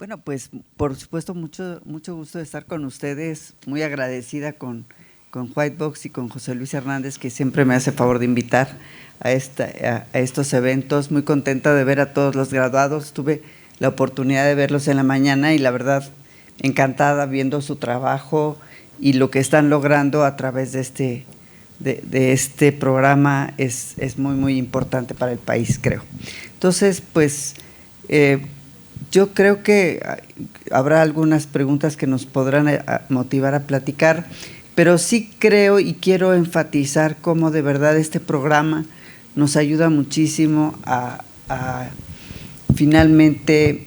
Bueno, pues por supuesto mucho gusto de estar con ustedes, muy agradecida con Whitebox y con José Luis Hernández, que siempre me hace favor de invitar a estos eventos, muy contenta de ver a todos los graduados, tuve la oportunidad de verlos en la mañana y la verdad encantada viendo su trabajo y lo que están logrando a través de este programa es muy importante para el país, creo. Entonces, pues yo creo que habrá algunas preguntas que nos podrán motivar a platicar, pero sí creo y quiero enfatizar cómo de verdad este programa nos ayuda muchísimo a finalmente,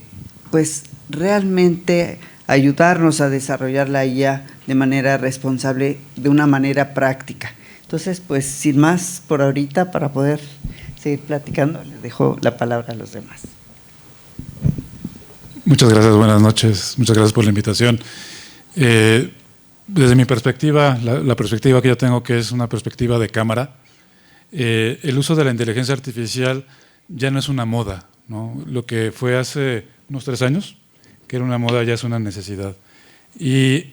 pues realmente ayudarnos a desarrollar la IA de manera responsable, de una manera práctica. Entonces, pues sin más por ahorita, para poder seguir platicando, les dejo la palabra a los demás. Muchas gracias, buenas noches, muchas gracias por la invitación. Desde mi perspectiva, la perspectiva que yo tengo, que es una perspectiva de cámara, el uso de la inteligencia artificial ya no es una moda, ¿no? Lo que fue hace unos 3 años, que era una moda, ya es una necesidad. Y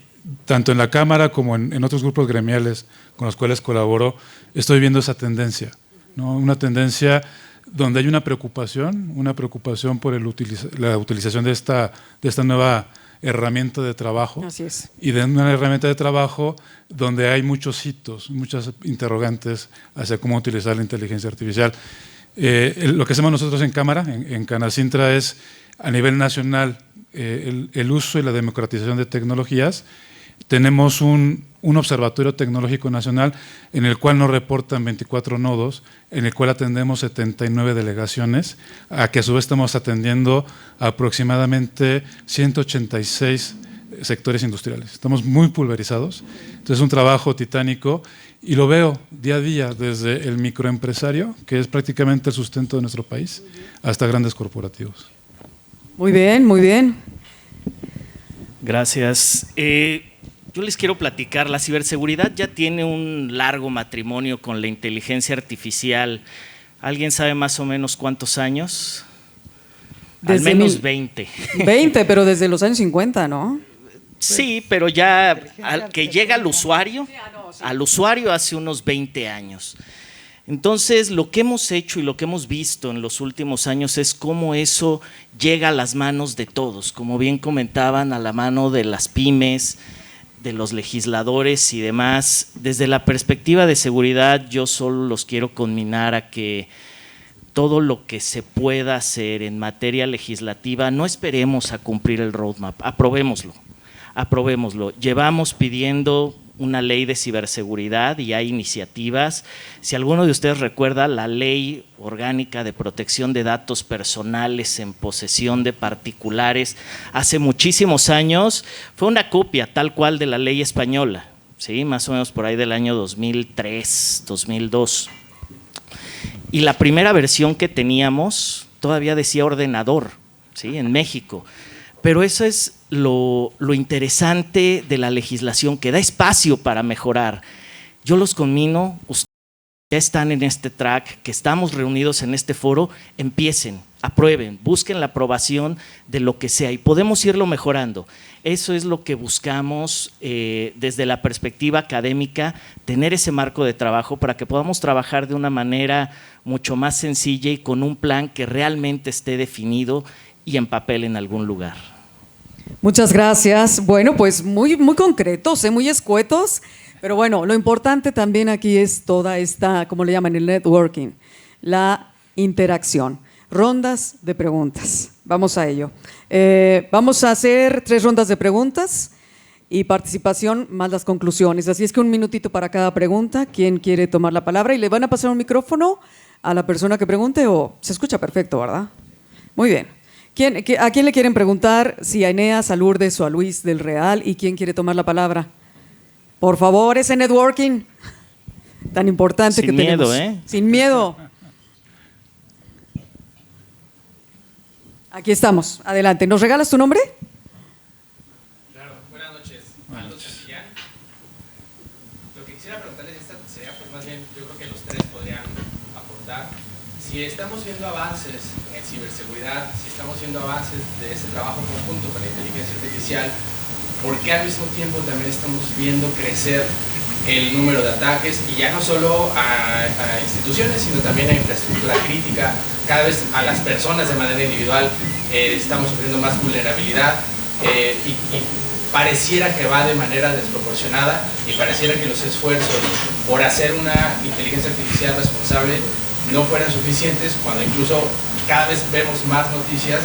tanto en la Cámara como en otros grupos gremiales con los cuales colaboro, estoy viendo esa tendencia, ¿no? Una tendencia donde hay una preocupación por la utilización de esta nueva herramienta de trabajo. Así es. Y de una herramienta de trabajo donde hay muchos hitos, muchas interrogantes hacia cómo utilizar la inteligencia artificial. Lo que hacemos nosotros en Cámara, en Canacintra, es a nivel nacional el uso y la democratización de tecnologías. Tenemos un observatorio tecnológico nacional en el cual nos reportan 24 nodos, en el cual atendemos 79 delegaciones, a que a su vez estamos atendiendo aproximadamente 186 sectores industriales. Estamos muy pulverizados, entonces es un trabajo titánico y lo veo día a día desde el microempresario, que es prácticamente el sustento de nuestro país, hasta grandes corporativos. Muy bien, muy bien. Gracias. Yo les quiero platicar, la ciberseguridad ya tiene un largo matrimonio con la inteligencia artificial. ¿Alguien sabe más o menos cuántos años? Al menos 20. 20, pero desde los años 50, ¿no? Sí, pero ya que llega al usuario hace unos 20 años. Entonces, lo que hemos hecho y lo que hemos visto en los últimos años es cómo eso llega a las manos de todos, como bien comentaban, a la mano de las pymes, de los legisladores y demás. Desde la perspectiva de seguridad, yo solo los quiero conminar a que todo lo que se pueda hacer en materia legislativa, no esperemos a cumplir el roadmap, aprobémoslo. Llevamos pidiendo una ley de ciberseguridad y hay iniciativas. Si alguno de ustedes recuerda, la Ley Orgánica de Protección de Datos Personales en posesión de particulares, hace muchísimos años, fue una copia tal cual de la ley española, ¿sí? Más o menos por ahí del año 2003, 2002. Y la primera versión que teníamos todavía decía ordenador, ¿sí? En México. Pero eso es lo interesante de la legislación, que da espacio para mejorar. Yo los conmino, ustedes ya están en este track, que estamos reunidos en este foro, empiecen, aprueben, busquen la aprobación de lo que sea y podemos irlo mejorando. Eso es lo que buscamos desde la perspectiva académica, tener ese marco de trabajo para que podamos trabajar de una manera mucho más sencilla y con un plan que realmente esté definido y en papel en algún lugar. Muchas gracias. Bueno, pues muy concretos, muy escuetos, pero bueno, lo importante también aquí es toda esta, ¿cómo le llaman? El networking, la interacción. Rondas de preguntas. Vamos a ello. Vamos a hacer 3 rondas de preguntas y participación más las conclusiones. Así es que 1 minutito para cada pregunta. ¿Quién quiere tomar la palabra? Y le van a pasar un micrófono a la persona que pregunte o se escucha perfecto, ¿verdad? Muy bien. ¿A quién le quieren preguntar? Si a Eneas, a Lourdes o a Luis del Real. ¿Y quién quiere tomar la palabra? Por favor, ese networking tan importante que tenemos. Sin miedo, ¿eh? Sin miedo. Aquí estamos. Adelante. ¿Nos regalas tu nombre? Claro. Buenas noches. Aldo Santillán. Lo que quisiera preguntarles sería, pues más bien, yo creo que los 3 podrían aportar. si estamos viendo avances en ciberseguridad, si estamos viendo avances de ese trabajo conjunto con la inteligencia artificial, ¿por qué al mismo tiempo también estamos viendo crecer el número de ataques, y ya no solo a instituciones, sino también a infraestructura crítica? Cada vez a las personas de manera individual estamos sufriendo más vulnerabilidad, y pareciera que va de manera desproporcionada, y pareciera que los esfuerzos por hacer una inteligencia artificial responsable no fueran suficientes, cuando incluso cada vez vemos más noticias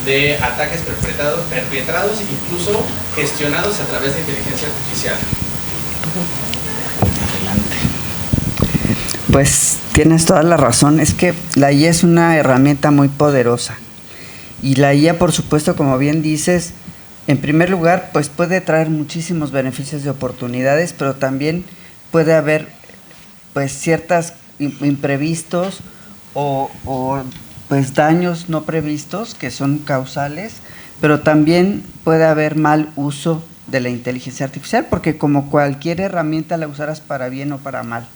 de ataques perpetrados, incluso gestionados a través de inteligencia artificial. Pues tienes toda la razón, es que la IA es una herramienta muy poderosa, y la IA, por supuesto, como bien dices, en primer lugar, pues puede traer muchísimos beneficios y oportunidades, pero también puede haber pues ciertos imprevistos o pues daños no previstos que son causales, pero también puede haber mal uso de la inteligencia artificial, porque como cualquier herramienta la usarás para bien o para mal,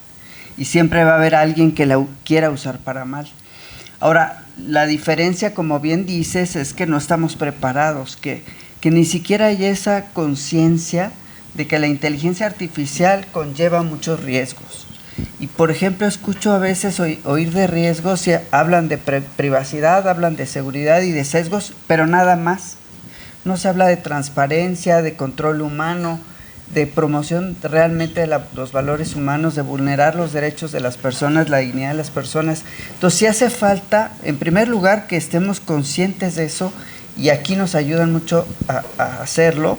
y siempre va a haber alguien que la quiera usar para mal. Ahora, la diferencia, como bien dices, es que no estamos preparados, que ni siquiera hay esa conciencia de que la inteligencia artificial conlleva muchos riesgos. Y por ejemplo, escucho a veces oír de riesgos, y hablan de privacidad, hablan de seguridad y de sesgos, pero nada más. No se habla de transparencia, de control humano, de promoción realmente de los valores humanos, de vulnerar los derechos de las personas, la dignidad de las personas. Entonces sí hace falta, en primer lugar, que estemos conscientes de eso, y aquí nos ayudan mucho a hacerlo,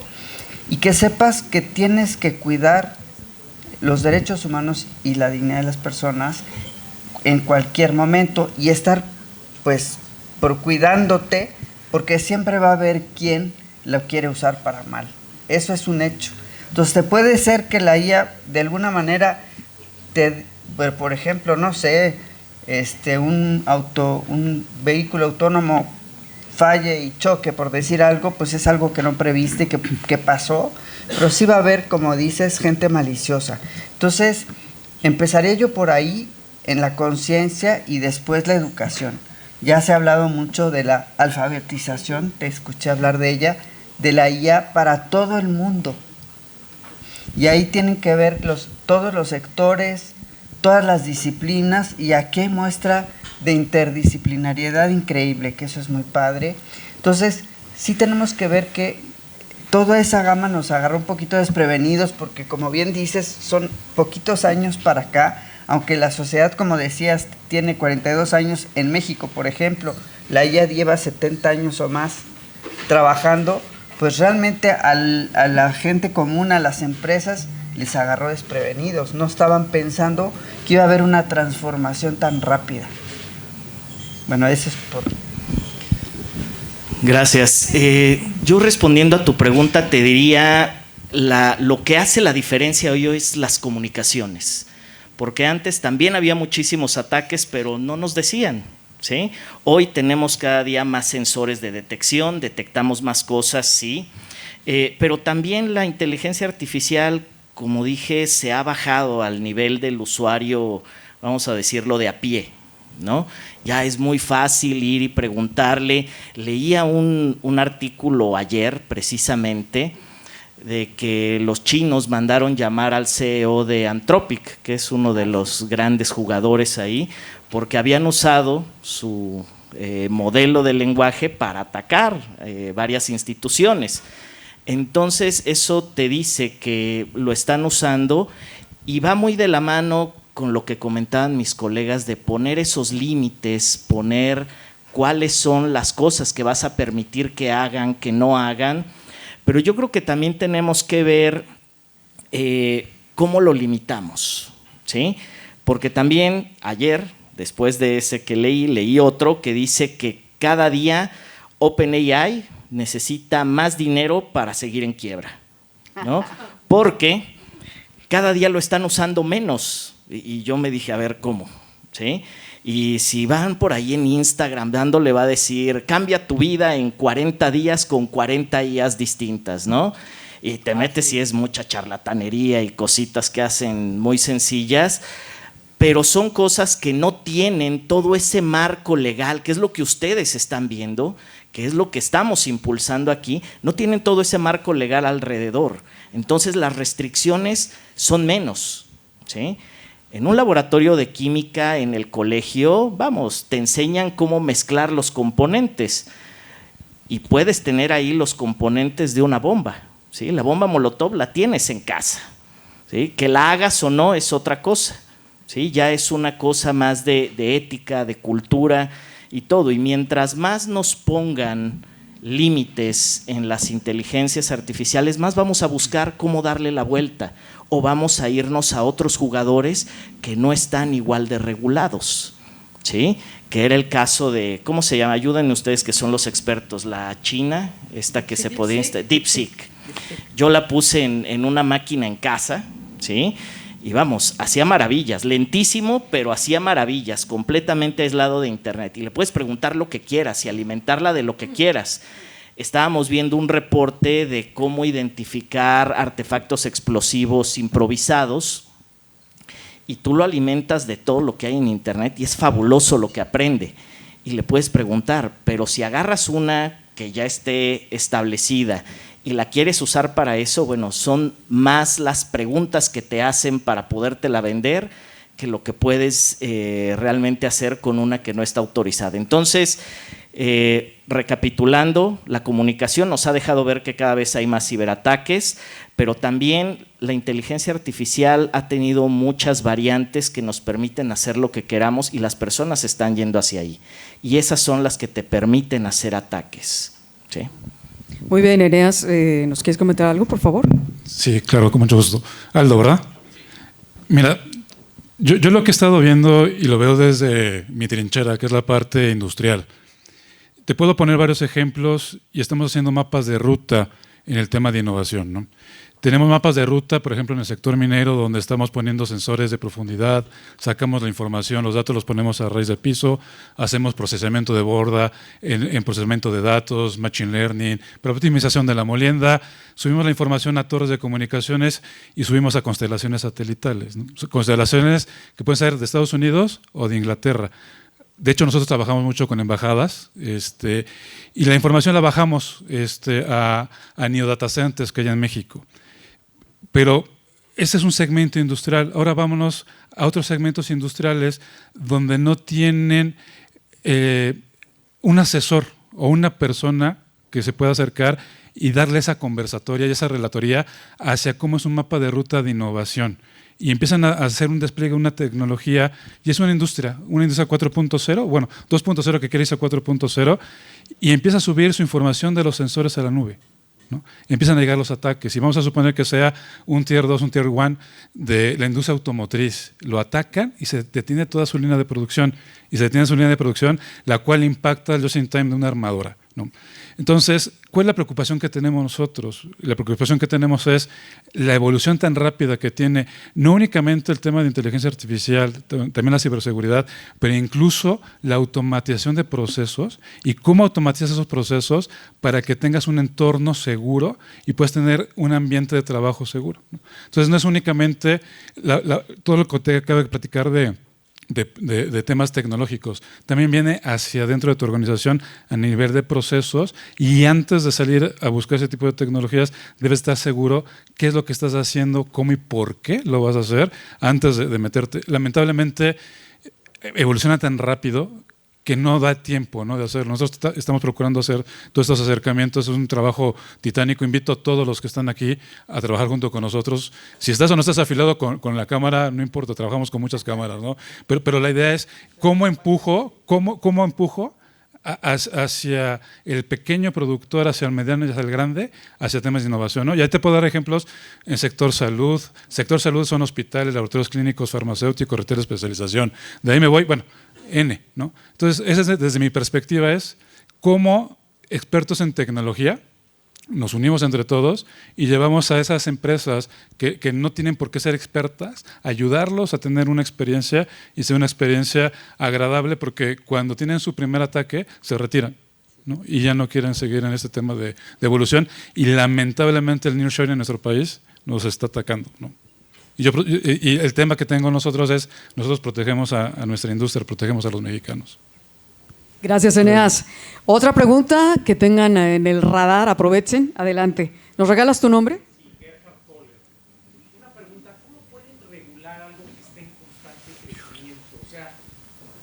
y que sepas que tienes que cuidar los derechos humanos y la dignidad de las personas en cualquier momento, y estar pues por cuidándote, porque siempre va a haber quien lo quiere usar para mal. Eso es un hecho. Entonces te puede ser que la IA de alguna manera por ejemplo, no sé, un vehículo autónomo falle y choque, por decir algo, pues es algo que no previste, que pasó, pero sí va a haber, como dices, gente maliciosa. Entonces, empezaría yo por ahí, en la conciencia, y después la educación. Ya se ha hablado mucho de la alfabetización, te escuché hablar de ella, de la IA para todo el mundo. Y ahí tienen que ver todos los sectores, todas las disciplinas, y aquí hay muestra de interdisciplinariedad increíble, que eso es muy padre. Entonces, sí tenemos que ver que toda esa gama nos agarró un poquito desprevenidos, porque como bien dices, son poquitos años para acá, aunque la sociedad, como decías, tiene 42 años en México, por ejemplo, la IA lleva 70 años o más trabajando, pues realmente a la gente común, a las empresas, les agarró desprevenidos, no estaban pensando que iba a haber una transformación tan rápida. Bueno, eso es por... Gracias. Yo respondiendo a tu pregunta te diría, lo que hace la diferencia hoy es las comunicaciones, porque antes también había muchísimos ataques, pero no nos decían, ¿sí? Hoy tenemos cada día más sensores de detección, detectamos más cosas, sí, pero también la inteligencia artificial, como dije, se ha bajado al nivel del usuario, vamos a decirlo, de a pie, ¿no? Ya es muy fácil ir y preguntarle. Leía un artículo ayer precisamente de que los chinos mandaron llamar al CEO de Anthropic, que es uno de los grandes jugadores ahí, porque habían usado su modelo de lenguaje para atacar varias instituciones. Entonces eso te dice que lo están usando, y va muy de la mano con lo que comentaban mis colegas de poner esos límites, poner cuáles son las cosas que vas a permitir que hagan, que no hagan, pero yo creo que también tenemos que ver cómo lo limitamos, ¿sí? Porque también ayer, después de ese que leí otro que dice que cada día OpenAI necesita más dinero para seguir en quiebra, ¿no? Porque cada día lo están usando menos. Y yo me dije, a ver, ¿cómo? ¿Sí? Y si van por ahí en Instagram, le va a decir, cambia tu vida en 40 días con 40 IAs distintas, ¿no? Y te metes y es mucha charlatanería y cositas que hacen muy sencillas, pero son cosas que no tienen todo ese marco legal, que es lo que ustedes están viendo, que es lo que estamos impulsando aquí, no tienen todo ese marco legal alrededor. Entonces las restricciones son menos, ¿sí? En un laboratorio de química en el colegio, vamos, te enseñan cómo mezclar los componentes y puedes tener ahí los componentes de una bomba, ¿sí? La bomba Molotov la tienes en casa, ¿sí? Que la hagas o no es otra cosa, ¿sí? Ya es una cosa más de ética, de cultura y todo. Y mientras más nos pongan límites en las inteligencias artificiales, más vamos a buscar cómo darle la vuelta, o vamos a irnos a otros jugadores que no están igual de regulados, ¿sí? Que era el caso de, ¿cómo se llama? Ayúdenme ustedes que son los expertos, la China, esta que se podía instalar, DeepSeek. Yo la puse en una máquina en casa, ¿sí? Y vamos, hacía maravillas, lentísimo, pero hacía maravillas, completamente aislado de internet. Y le puedes preguntar lo que quieras y alimentarla de lo que quieras. Estábamos viendo un reporte de cómo identificar artefactos explosivos improvisados y tú lo alimentas de todo lo que hay en internet y es fabuloso lo que aprende. Y le puedes preguntar, pero si agarras una que ya esté establecida y la quieres usar para eso, bueno, son más las preguntas que te hacen para podértela vender que lo que puedes realmente hacer con una que no está autorizada. Entonces, recapitulando, la comunicación nos ha dejado ver que cada vez hay más ciberataques, pero también la inteligencia artificial ha tenido muchas variantes que nos permiten hacer lo que queramos y las personas están yendo hacia ahí. Y esas son las que te permiten hacer ataques, ¿sí? Muy bien, Eneas, ¿nos quieres comentar algo, por favor? Sí, claro, con mucho gusto. Aldo, ¿verdad? Mira, yo lo que he estado viendo y lo veo desde mi trinchera, que es la parte industrial. Te puedo poner varios ejemplos y estamos haciendo mapas de ruta en el tema de innovación, ¿no? Tenemos mapas de ruta, por ejemplo, en el sector minero, donde estamos poniendo sensores de profundidad, sacamos la información, los datos los ponemos a raíz de piso, hacemos procesamiento de borda, en procesamiento de datos, machine learning, para optimización de la molienda, subimos la información a torres de comunicaciones y subimos a constelaciones satelitales, ¿no? Constelaciones que pueden ser de Estados Unidos o de Inglaterra. De hecho, nosotros trabajamos mucho con embajadas y la información la bajamos a Neodata Centers que hay en México. Pero ese es un segmento industrial. Ahora vámonos a otros segmentos industriales donde no tienen un asesor o una persona que se pueda acercar y darle esa conversatoria y esa relatoría hacia cómo es un mapa de ruta de innovación. Y empiezan a hacer un despliegue, una tecnología, y es una industria 4.0, bueno, 2.0 que quiere irse a 4.0, y empieza a subir su información de los sensores a la nube, ¿no? Empiezan a llegar los ataques, y vamos a suponer que sea un Tier 2, un Tier 1 de la industria automotriz. Lo atacan y se detiene toda su línea de producción, la cual impacta el just-in-time de una armadora, ¿no? Entonces, ¿cuál es la preocupación que tenemos nosotros? La preocupación que tenemos es la evolución tan rápida que tiene, no únicamente el tema de inteligencia artificial, también la ciberseguridad, pero incluso la automatización de procesos y cómo automatizas esos procesos para que tengas un entorno seguro y puedas tener un ambiente de trabajo seguro, ¿no? Entonces, no es únicamente todo lo que te acabo de platicar de temas tecnológicos, también viene hacia dentro de tu organización a nivel de procesos, y antes de salir a buscar ese tipo de tecnologías debes estar seguro qué es lo que estás haciendo, cómo y por qué lo vas a hacer antes de meterte. Lamentablemente evoluciona tan rápido que no da tiempo, ¿no?, de hacerlo. Nosotros estamos procurando hacer todos estos acercamientos, es un trabajo titánico. Invito a todos los que están aquí a trabajar junto con nosotros. Si estás o no estás afiliado con la cámara, no importa, trabajamos con muchas cámaras, ¿no? Pero la idea es cómo empujo hacia el pequeño productor, hacia el mediano y hacia el grande, hacia temas de innovación, ¿no? Y ahí te puedo dar ejemplos en sector salud. Sector salud son hospitales, laboratorios clínicos, farmacéuticos, retail de especialización. De ahí me voy, bueno, ¿no? Entonces, desde mi perspectiva es cómo expertos en tecnología nos unimos entre todos y llevamos a esas empresas que no tienen por qué ser expertas, ayudarlos a tener una experiencia y sea una experiencia agradable, porque cuando tienen su primer ataque se retiran, ¿no? Y ya no quieren seguir en este tema de evolución, y lamentablemente el nearshoring en nuestro país nos está atacando, ¿no? Y el tema que tengo nosotros es, nosotros protegemos a nuestra industria, protegemos a los mexicanos. Gracias, Eneas. Otra pregunta que tengan en el radar, aprovechen, adelante. ¿Nos regalas tu nombre? Sí, Gerhard Toller. Una pregunta, ¿cómo pueden regular algo que esté en constante crecimiento? O sea,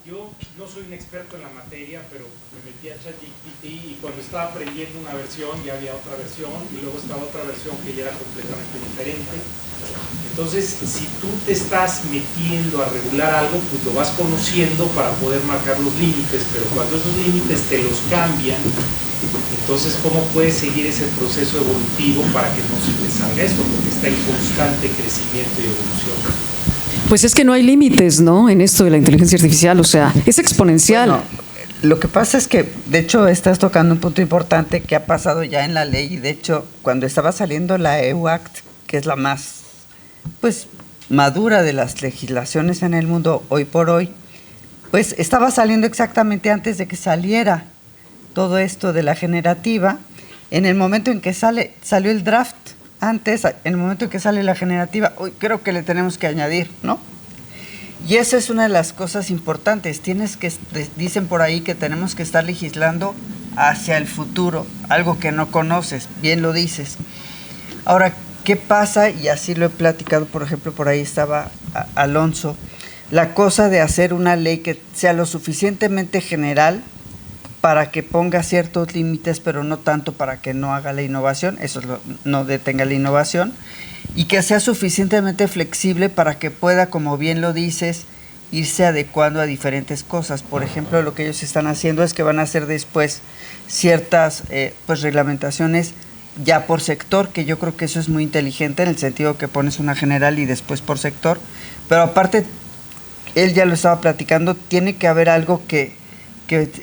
yo no soy un experto en la materia, pero me metí a ChatGPT y cuando estaba aprendiendo una versión ya había otra versión y luego estaba otra versión que ya era completamente diferente. Entonces, si tú te estás metiendo a regular algo, pues lo vas conociendo para poder marcar los límites, pero cuando esos límites te los cambian, entonces, ¿cómo puedes seguir ese proceso evolutivo para que no se te salga esto? Porque está en constante crecimiento y evolución. Pues es que no hay límites, ¿no? En esto de la inteligencia artificial, o sea, es exponencial. Bueno, lo que pasa es que, de hecho, estás tocando un punto importante que ha pasado ya en la ley. Y de hecho, cuando estaba saliendo la EU Act, que es la más pues madura de las legislaciones en el mundo hoy por hoy, pues estaba saliendo exactamente antes de que saliera todo esto de la generativa. En el momento en que salió el draft, antes, en el momento en que sale la generativa, hoy creo que le tenemos que añadir, ¿no? Y esa es una de las cosas importantes. Dicen por ahí que tenemos que estar legislando hacia el futuro, algo que no conoces, bien lo dices. Ahora, ¿qué pasa? Y así lo he platicado, por ejemplo, por ahí estaba Alonso, la cosa de hacer una ley que sea lo suficientemente general para que ponga ciertos límites, pero no tanto para que no haga la innovación, no detenga la innovación, y que sea suficientemente flexible para que pueda, como bien lo dices, irse adecuando a diferentes cosas. Por ejemplo, lo que ellos están haciendo es que van a hacer después ciertas pues reglamentaciones ya por sector, que yo creo que eso es muy inteligente en el sentido que pones una general y después por sector, pero aparte, él ya lo estaba platicando, tiene que haber algo que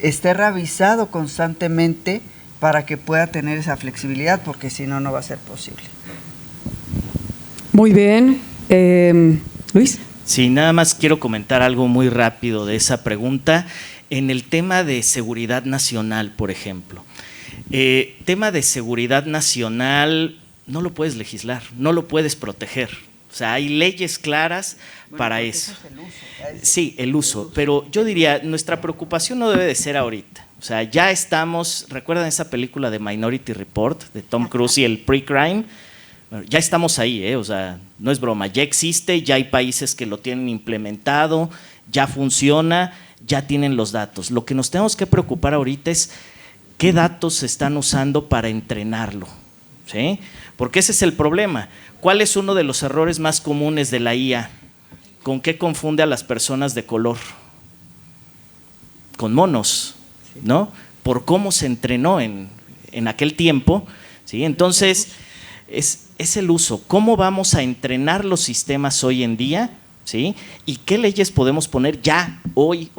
esté revisado constantemente para que pueda tener esa flexibilidad, porque si no, no va a ser posible. Muy bien. Luis. Sí, nada más quiero comentar algo muy rápido de esa pregunta. En el tema de seguridad nacional, por ejemplo. Tema de seguridad nacional no lo puedes legislar, no lo puedes proteger. O sea, hay leyes claras para eso. Es el uso. Sí, el uso. Pero yo diría, nuestra preocupación no debe de ser ahorita. O sea, ya estamos, ¿recuerdan esa película de Minority Report de Tom Cruise y el pre-crime? Bueno, ya estamos ahí, o sea, no es broma, ya existe, ya hay países que lo tienen implementado, ya funciona, ya tienen los datos. Lo que nos tenemos que preocupar ahorita es qué datos se están usando para entrenarlo, ¿sí? Porque ese es el problema. ¿Cuál es uno de los errores más comunes de la IA? ¿Con qué confunde a las personas de color? Con monos, ¿no? Por cómo se entrenó en aquel tiempo, ¿sí? Entonces, es el uso. ¿Cómo vamos a entrenar los sistemas hoy en día? ¿Sí? ¿Y qué leyes podemos poner ya, hoy,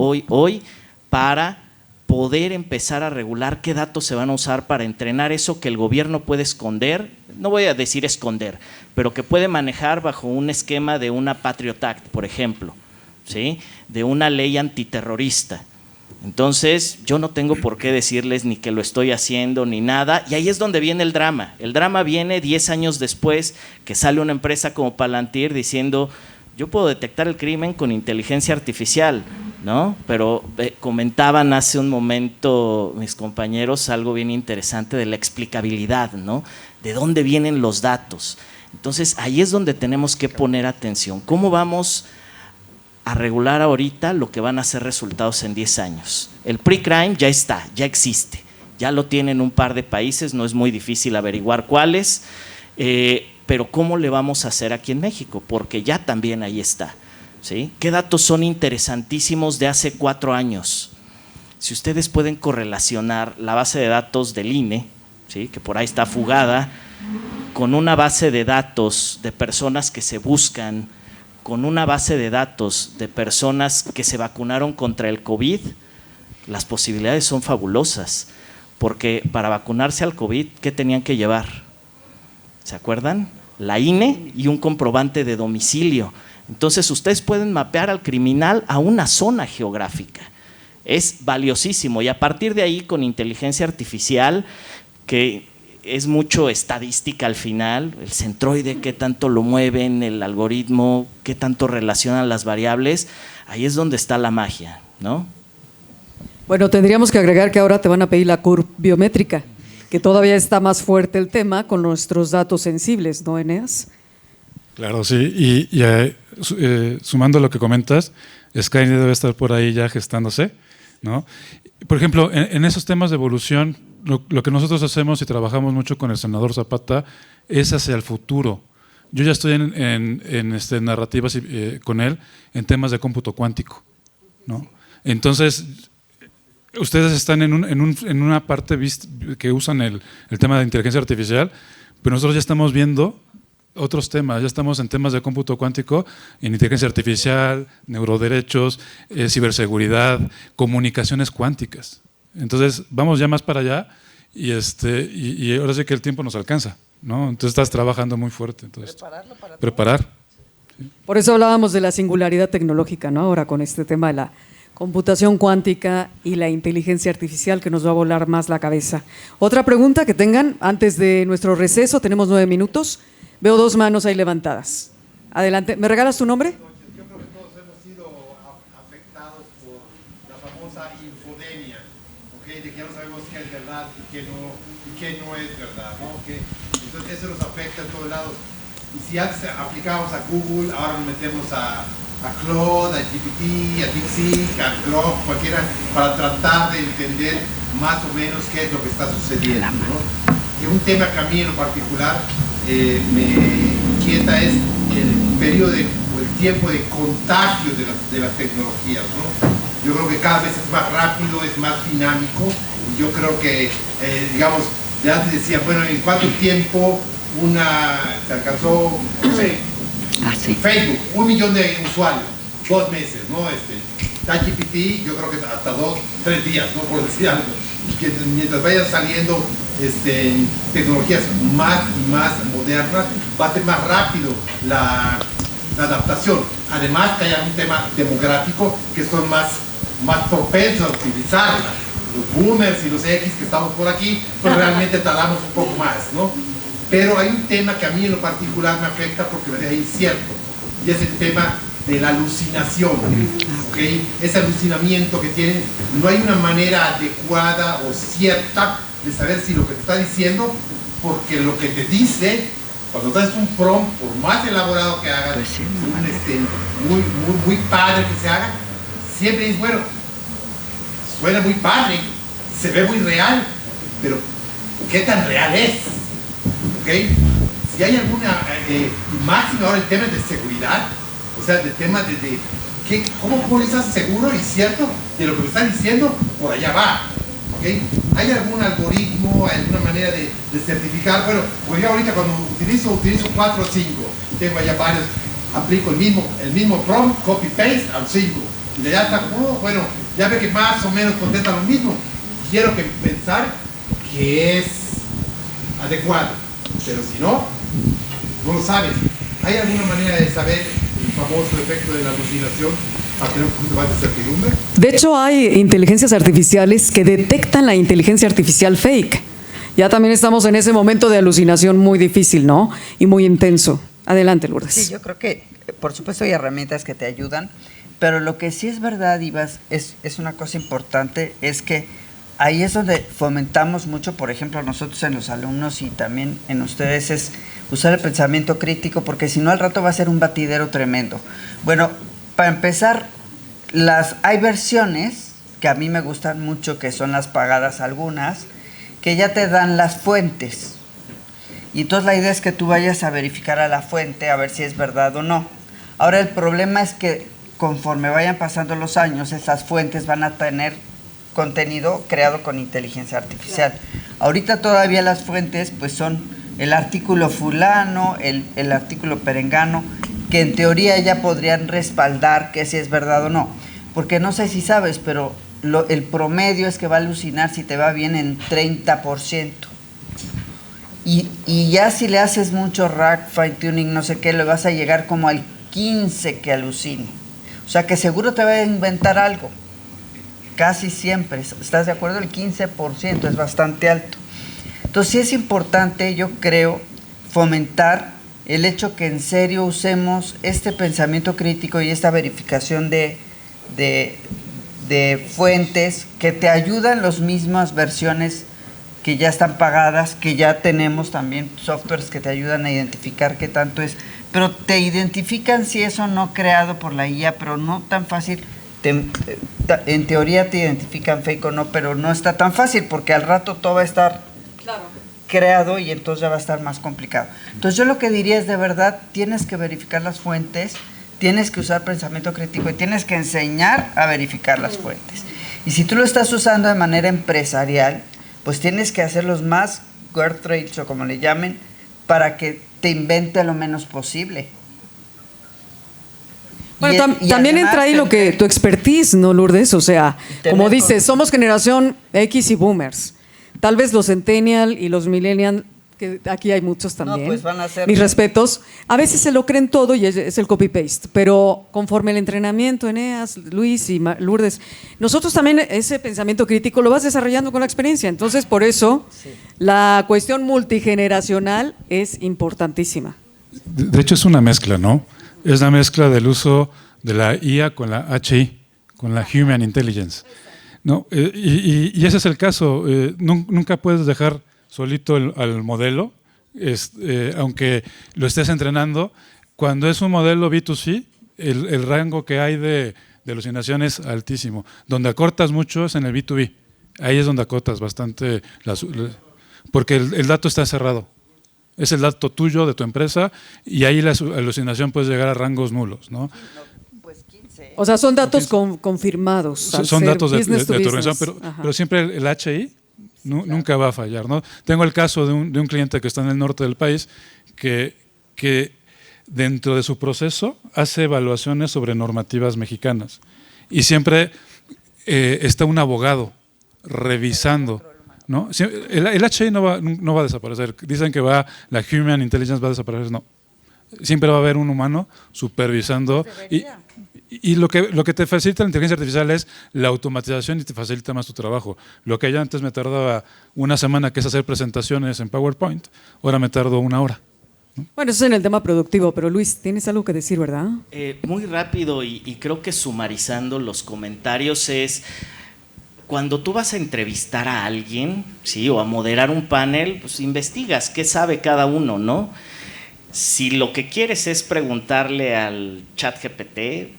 para poder empezar a regular qué datos se van a usar para entrenar eso que el gobierno puede esconder? No voy a decir esconder, pero que puede manejar bajo un esquema de una Patriot Act, por ejemplo, ¿sí? De una ley antiterrorista. Entonces, yo no tengo por qué decirles ni que lo estoy haciendo ni nada, y ahí es donde viene el drama. El drama viene 10 años después que sale una empresa como Palantir diciendo, yo puedo detectar el crimen con inteligencia artificial, ¿no? Pero comentaban hace un momento mis compañeros algo bien interesante de la explicabilidad, ¿no? De dónde vienen los datos. Entonces, ahí es donde tenemos que poner atención. ¿Cómo vamos a regular ahorita lo que van a ser resultados en 10 años? El pre-crime ya está, ya existe, ya lo tienen un par de países, no es muy difícil averiguar cuáles, pero ¿cómo le vamos a hacer aquí en México? Porque ya también ahí está, ¿sí? ¿Qué datos son interesantísimos de hace 4 años? Si ustedes pueden correlacionar la base de datos del INE, ¿sí? Que por ahí está fugada, con una base de datos de personas que se buscan, con una base de datos de personas que se vacunaron contra el COVID, las posibilidades son fabulosas, porque para vacunarse al COVID, ¿qué tenían que llevar? ¿Se acuerdan? La INE y un comprobante de domicilio. Entonces, ustedes pueden mapear al criminal a una zona geográfica. Es valiosísimo, y a partir de ahí, con inteligencia artificial, que es mucho estadística al final, el centroide, qué tanto lo mueven, el algoritmo, qué tanto relacionan las variables, ahí es donde está la magia, ¿no? Bueno, tendríamos que agregar que ahora te van a pedir la curva biométrica, que todavía está más fuerte el tema con nuestros datos sensibles, ¿no, Eneas? Claro, sí, sumando lo que comentas, Skynet debe estar por ahí ya gestándose, ¿no? Por ejemplo, en esos temas de evolución, lo que nosotros hacemos y trabajamos mucho con el senador Zapata es hacia el futuro. Yo ya estoy en narrativas con él en temas de cómputo cuántico, ¿no? Entonces, ustedes están en una parte que usan el tema de inteligencia artificial, pero nosotros ya estamos viendo otros temas, ya estamos en temas de cómputo cuántico, en inteligencia artificial, neuroderechos, ciberseguridad, comunicaciones cuánticas. Entonces, vamos ya más para allá y ahora sí que el tiempo nos alcanza, ¿no? Entonces, estás trabajando muy fuerte. Entonces, preparar. Sí. Por eso hablábamos de la singularidad tecnológica, ¿no? Ahora con este tema de la computación cuántica y la inteligencia artificial que nos va a volar más la cabeza. Otra pregunta que tengan antes de nuestro receso, tenemos 9 minutos. Veo 2 manos ahí levantadas. Adelante. ¿Me regalas tu nombre? Yo creo que todos hemos sido afectados por la famosa infodemia, ¿okay? De que no sabemos qué es verdad y qué no es verdad, ¿no? Entonces eso nos afecta en todos lados. Y si antes aplicábamos a Google, ahora nos metemos a Claude, a GPT, a DeepSeek, a Grok, cualquiera, para tratar de entender más o menos qué es lo que está sucediendo, ¿no? Y un tema que a mí en lo particular me inquieta es el periodo o el tiempo de contagio de las tecnologías, ¿no? Yo creo que cada vez es más rápido, es más dinámico, y yo creo que, digamos, de antes decía, bueno, ¿en cuánto tiempo se alcanzó, no sé, Facebook, 1 millón de usuarios, 2 meses, ¿no? ChatGPT, yo creo que hasta 2-3 días, ¿no? Por decir algo. Que mientras vayan saliendo tecnologías más y más modernas, va a ser más rápido la adaptación. Además que haya un tema demográfico que son más propensos a utilizarla. Los boomers y los X que estamos por aquí, pues realmente tardamos un poco más, ¿no? Pero hay un tema que a mí en lo particular me afecta porque me deja incierto, y es el tema de la alucinación, ¿okay? Ese alucinamiento que tienen, no hay una manera adecuada o cierta de saber si lo que te está diciendo, porque lo que te dice, cuando das un prompt, por más elaborado que hagas, muy padre que se haga, siempre es bueno, suena muy padre, se ve muy real, pero ¿qué tan real es? ¿Okay? Si hay alguna, máximo ahora el tema de seguridad, o sea, el tema de ¿cómo puedo estar seguro y cierto de lo que me están diciendo? Por allá va. ¿Okay? ¿Hay algún algoritmo, alguna manera de certificar? Bueno, pues yo ahorita cuando utilizo 4 o 5, tengo allá varios, aplico el mismo prompt, copy-paste al 5, y de allá está, bueno, ya ve que más o menos contesta lo mismo. Quiero pensar que es adecuado, pero si no lo sabes. ¿Hay alguna manera de saber el famoso efecto de la alucinación para tener un poquito más de certidumbre? De hecho, hay inteligencias artificiales que detectan la inteligencia artificial fake. Ya también estamos en ese momento de alucinación muy difícil, ¿no? Y muy intenso. Adelante, Lourdes. Sí, yo creo que, por supuesto, hay herramientas que te ayudan, pero lo que sí es verdad, Ivas, es una cosa importante, es que ahí es donde fomentamos mucho, por ejemplo, nosotros en los alumnos y también en ustedes, es usar el pensamiento crítico, porque si no al rato va a ser un batidero tremendo. Bueno, para empezar, hay versiones que a mí me gustan mucho, que son las pagadas algunas, que ya te dan las fuentes. Y entonces la idea es que tú vayas a verificar a la fuente a ver si es verdad o no. Ahora el problema es que conforme vayan pasando los años, esas fuentes van a tener contenido creado con inteligencia artificial. Ahorita todavía las fuentes pues son el artículo fulano, el artículo perengano, que en teoría ya podrían respaldar que si es verdad o no. Porque no sé si sabes, pero el promedio es que va a alucinar, si te va bien, en 30%. Y ya si le haces mucho rack, fine tuning, no sé qué, le vas a llegar como al 15% que alucine. O sea que seguro te va a inventar algo. Casi siempre. ¿Estás de acuerdo? El 15% es bastante alto. Entonces sí es importante, yo creo, fomentar el hecho que en serio usemos este pensamiento crítico y esta verificación de fuentes que te ayudan las mismas versiones que ya están pagadas, que ya tenemos también softwares que te ayudan a identificar qué tanto es, pero te identifican si es o no creado por la IA, pero no tan fácil. En teoría te identifican fake o no, pero no está tan fácil porque al rato todo va a estar creado y entonces ya va a estar más complicado. Entonces yo lo que diría es, de verdad, tienes que verificar las fuentes, tienes que usar pensamiento crítico y tienes que enseñar a verificar las fuentes. Y si tú lo estás usando de manera empresarial, pues tienes que hacer los más guardrails o como le llamen, para que te invente lo menos posible. Bueno, también entra ahí lo que tu expertise, ¿no, Lourdes? O sea, como dices, somos generación X y boomers. Tal vez los centennial y los millennial, que aquí hay muchos también. No, pues van a ser... Mis respetos. A veces se lo creen todo y es el copy-paste, pero conforme el entrenamiento, Eneas, Luis y Lourdes, nosotros también ese pensamiento crítico lo vas desarrollando con la experiencia. Entonces, por eso, la cuestión multigeneracional es importantísima. De hecho, es una mezcla, ¿no? Es la mezcla del uso de la IA con la HI, con la Human Intelligence, ¿no? Y ese es el caso. Nunca puedes dejar solito al modelo, aunque lo estés entrenando. Cuando es un modelo B2C, el rango que hay de alucinación es altísimo. Donde acortas mucho es en el B2B. Ahí es donde acortas bastante, porque el dato está cerrado. Es el dato tuyo, de tu empresa, y ahí la alucinación puede llegar a rangos nulos, ¿no? Pues 15. O sea, son datos confirmados. Son datos de tu organización, pero siempre el HI nunca va a fallar, ¿no? Tengo el caso de un cliente que está en el norte del país que dentro de su proceso hace evaluaciones sobre normativas mexicanas y siempre está un abogado revisando, ¿no? El HI no va a desaparecer. Dicen que la Human Intelligence va a desaparecer. No. Siempre va a haber un humano supervisando. Y lo que te facilita la inteligencia artificial es la automatización y te facilita más tu trabajo. Lo que ya antes me tardaba una semana, que es hacer presentaciones en PowerPoint, ahora me tardo 1 hora. ¿no? Bueno, eso es en el tema productivo, pero Luis, tienes algo que decir, ¿verdad? Muy rápido y creo que sumarizando los comentarios es... Cuando tú vas a entrevistar a alguien, ¿sí? O a moderar un panel, pues investigas qué sabe cada uno, ¿no? Si lo que quieres es preguntarle al ChatGPT,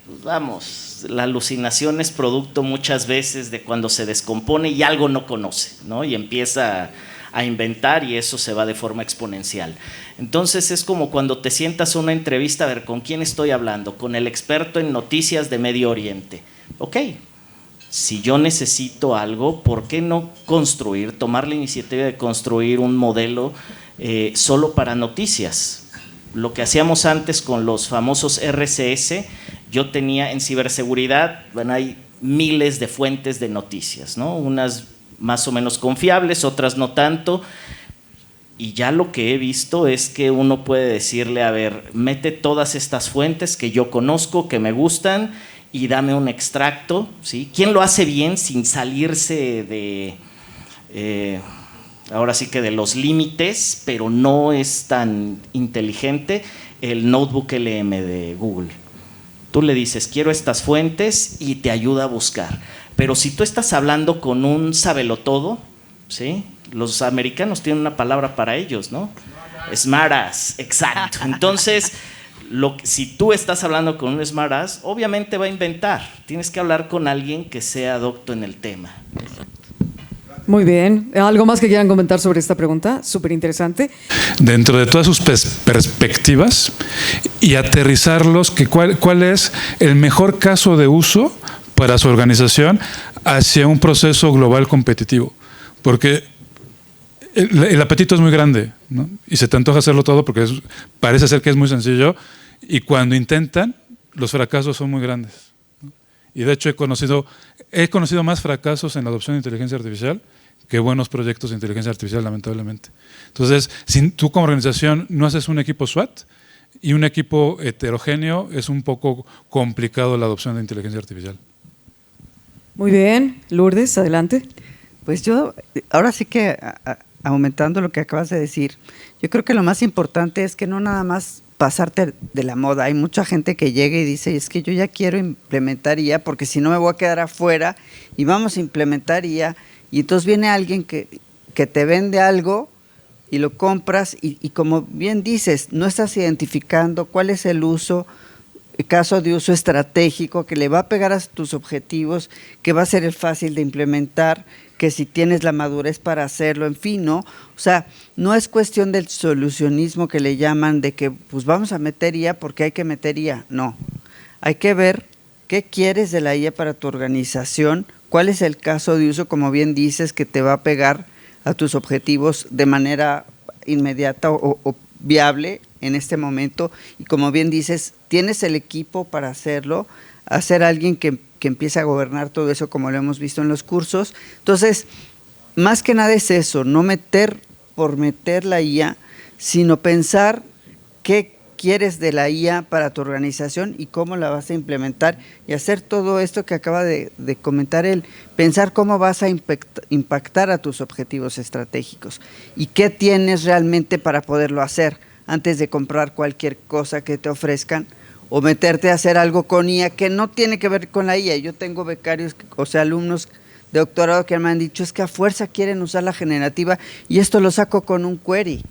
pues vamos, la alucinación es producto muchas veces de cuando se descompone y algo no conoce, ¿no? Y empieza a inventar y eso se va de forma exponencial. Entonces es como cuando te sientas a una entrevista, a ver, ¿con quién estoy hablando? Con el experto en noticias de Medio Oriente. Ok. Si yo necesito algo, ¿por qué no tomar la iniciativa de construir un modelo solo para noticias? Lo que hacíamos antes con los famosos RCS, yo tenía en ciberseguridad, bueno, hay miles de fuentes de noticias, ¿no? Unas más o menos confiables, otras no tanto, y ya lo que he visto es que uno puede decirle, a ver, mete todas estas fuentes que yo conozco, que me gustan, y dame un extracto, ¿sí? ¿Quién lo hace bien sin salirse de, ahora sí que de los límites, pero no es tan inteligente? El Notebook LM de Google. Tú le dices, quiero estas fuentes y te ayuda a buscar. Pero si tú estás hablando con un sabelotodo, ¿sí? Los americanos tienen una palabra para ellos, ¿no? Smartass, exacto. Entonces... si tú estás hablando con un smartass, obviamente va a inventar. Tienes que hablar con alguien que sea docto en el tema. Muy bien. ¿Algo más que quieran comentar sobre esta pregunta? Súper interesante. Dentro de todas sus perspectivas y aterrizarlos, ¿cuál es el mejor caso de uso para su organización hacia un proceso global competitivo? Porque el apetito es muy grande, ¿no? Y se te antoja hacerlo todo porque parece ser que es muy sencillo, y cuando intentan, los fracasos son muy grandes, ¿no? Y de hecho he conocido más fracasos en la adopción de inteligencia artificial que buenos proyectos de inteligencia artificial, lamentablemente. Entonces, si tú como organización no haces un equipo SWAT y un equipo heterogéneo, es un poco complicado la adopción de inteligencia artificial. Muy bien. Lourdes, adelante. Pues yo, ahora sí que aumentando lo que acabas de decir, yo creo que lo más importante es que no nada más pasarte de la moda. Hay mucha gente que llega y dice, es que yo ya quiero implementar IA porque si no me voy a quedar afuera y vamos a implementar IA. Y entonces viene alguien que te vende algo y lo compras y como bien dices, no estás identificando cuál es el uso, el caso de uso estratégico que le va a pegar a tus objetivos, que va a ser el fácil de implementar, que si tienes la madurez para hacerlo, en fin, ¿no? O sea, no es cuestión del solucionismo que le llaman de que pues vamos a meter IA porque hay que meter IA, no. Hay que ver qué quieres de la IA para tu organización, cuál es el caso de uso, como bien dices, que te va a pegar a tus objetivos de manera inmediata o viable en este momento, y como bien dices, tienes el equipo para hacerlo, hacer alguien que empiece a gobernar todo eso como lo hemos visto en los cursos. Entonces, más que nada es eso, no meter por meter la IA, sino pensar qué quieres de la IA para tu organización y cómo la vas a implementar y hacer todo esto que acaba de comentar él, pensar cómo vas a impactar a tus objetivos estratégicos y qué tienes realmente para poderlo hacer antes de comprar cualquier cosa que te ofrezcan o meterte a hacer algo con IA que no tiene que ver con la IA. Yo tengo becarios, o sea, alumnos de doctorado que me han dicho, es que a fuerza quieren usar la generativa y esto lo saco con un query,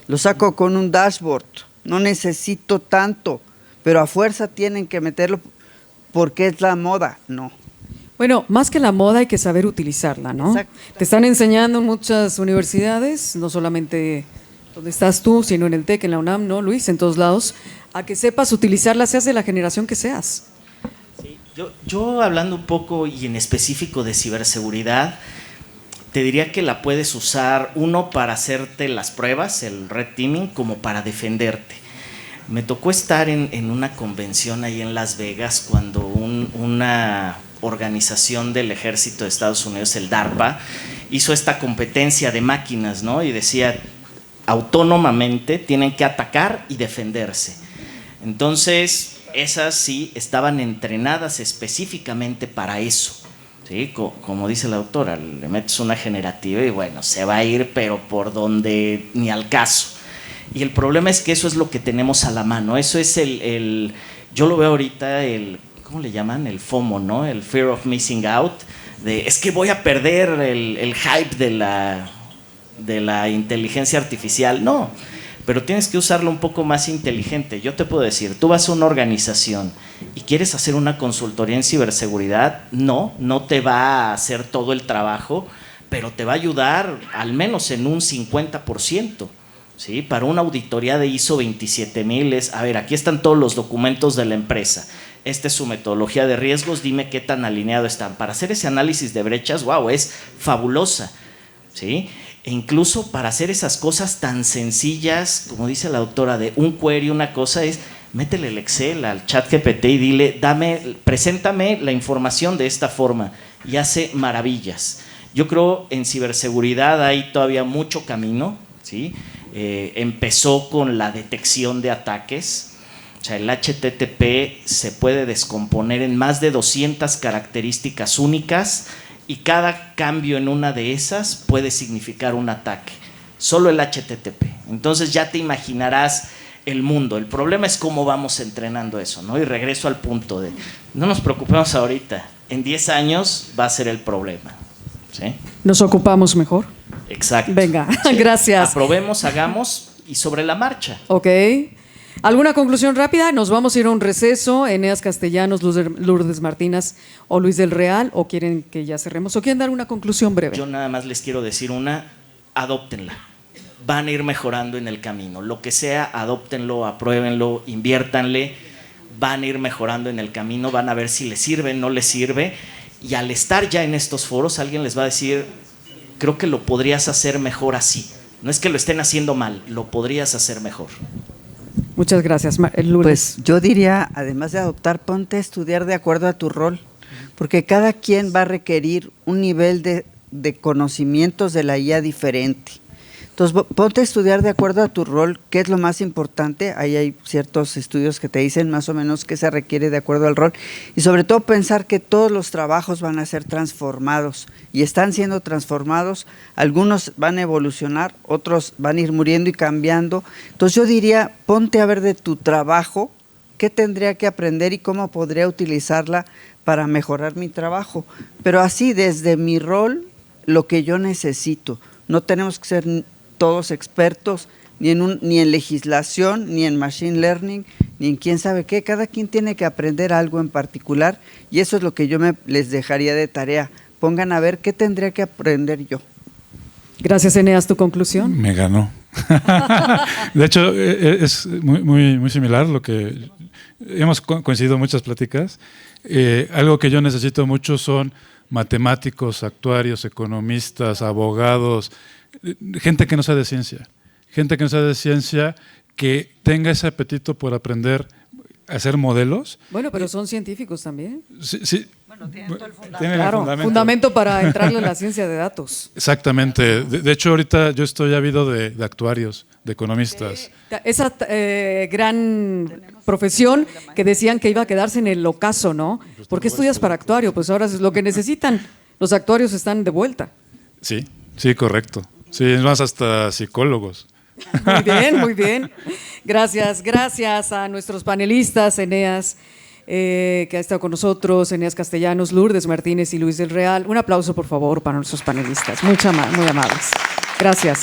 lo saco con un dashboard, no necesito tanto, pero a fuerza tienen que meterlo porque es la moda, no. Bueno, más que la moda hay que saber utilizarla, ¿no? Exacto. Te están enseñando en muchas universidades, no solamente donde estás tú, sino en el TEC, en la UNAM, ¿no, Luis? En todos lados, a que sepas utilizarla, seas de la generación que seas. Sí, yo hablando un poco y en específico de ciberseguridad, te diría que la puedes usar, uno, para hacerte las pruebas, el red teaming, como para defenderte. Me tocó estar en una convención ahí en Las Vegas cuando una organización del ejército de Estados Unidos, el DARPA, hizo esta competencia de máquinas, ¿no? Y decía, autónomamente tienen que atacar y defenderse. Entonces, esas sí estaban entrenadas específicamente para eso. ¿Sí? Como dice la autora, le metes una generativa y bueno, se va a ir, pero por donde ni al caso. Y el problema es que eso es lo que tenemos a la mano. Eso es yo lo veo ahorita, ¿cómo le llaman? El FOMO, ¿no? El Fear of Missing Out. Es que voy a perder el hype de la inteligencia artificial. No, pero tienes que usarlo un poco más inteligente. Yo te puedo decir, tú vas a una organización y quieres hacer una consultoría en ciberseguridad, no te va a hacer todo el trabajo, pero te va a ayudar al menos en un 50%. ¿Sí? Para una auditoría de ISO 27000 es, a ver, aquí están todos los documentos de la empresa, esta es su metodología de riesgos, dime qué tan alineado están. Para hacer ese análisis de brechas, wow, es fabulosa. ¿Sí? E incluso para hacer esas cosas tan sencillas, como dice la doctora, de un query, una cosa es, métele el Excel al chat GPT y dile, preséntame la información de esta forma, y hace maravillas. Yo creo en ciberseguridad hay todavía mucho camino, ¿sí? Empezó con la detección de ataques. O sea, el HTTP se puede descomponer en más de 200 características únicas y cada cambio en una de esas puede significar un ataque. Solo el HTTP. Entonces ya te imaginarás el mundo. El problema es cómo vamos entrenando eso, ¿no? Y regreso al punto de, no nos preocupemos ahorita, en 10 años va a ser el problema. ¿Sí? Nos ocupamos mejor. Exacto. Venga, Sí. gracias. Aprobemos, hagamos y sobre la marcha. Ok. ¿Alguna conclusión rápida? Nos vamos a ir a un receso. Eneas Castellanos, Lourdes Martínez o Luis del Real, ¿o quieren que ya cerremos? ¿O quieren dar una conclusión breve? Yo nada más les quiero decir adóptenla. Van a ir mejorando en el camino. Lo que sea, adóptenlo, apruébenlo, inviértanle. Van a ir mejorando en el camino, van a ver si les sirve, no les sirve. Y al estar ya en estos foros, alguien les va a decir, creo que lo podrías hacer mejor así. No es que lo estén haciendo mal, lo podrías hacer mejor. Muchas gracias, Lourdes. Pues yo diría, además de adoptar, ponte a estudiar de acuerdo a tu rol, porque cada quien va a requerir un nivel de conocimientos de la IA diferente. Entonces, ponte a estudiar de acuerdo a tu rol, qué es lo más importante. Ahí hay ciertos estudios que te dicen más o menos qué se requiere de acuerdo al rol. Y sobre todo pensar que todos los trabajos van a ser transformados y están siendo transformados. Algunos van a evolucionar, otros van a ir muriendo y cambiando. Entonces yo diría, ponte a ver de tu trabajo qué tendría que aprender y cómo podría utilizarla para mejorar mi trabajo. Pero así, desde mi rol, lo que yo necesito. No tenemos que ser todos expertos ni en legislación, ni en machine learning, ni en quién sabe qué. Cada quien tiene que aprender algo en particular y eso es lo que yo les dejaría de tarea. Pongan a ver qué tendría que aprender yo. Gracias, Eneas. ¿Tu conclusión? Me ganó. De hecho, es muy similar lo que hemos coincidido en muchas pláticas. Algo que yo necesito mucho son matemáticos, actuarios, economistas, abogados, gente que no sabe de ciencia. Gente que no sabe de ciencia, que tenga ese apetito por aprender a hacer modelos. Bueno, pero son científicos también. Sí. Bueno, tienen todo el fundamento. Tienen el Claro, fundamento para entrarle a la ciencia de datos. Exactamente. De hecho, ahorita yo estoy ávido de actuarios, de economistas. Esa gran profesión que decían que iba a quedarse en el ocaso, ¿no? ¿Por qué estudias para actuario? Pues ahora es lo que necesitan. Los actuarios están de vuelta. Sí, correcto. Sí, es más, hasta psicólogos. Muy bien, muy bien. Gracias a nuestros panelistas, Eneas, que ha estado con nosotros, Eneas Castellanos, Lourdes Martínez y Luis del Real. Un aplauso, por favor, para nuestros panelistas. Muy amables. Gracias.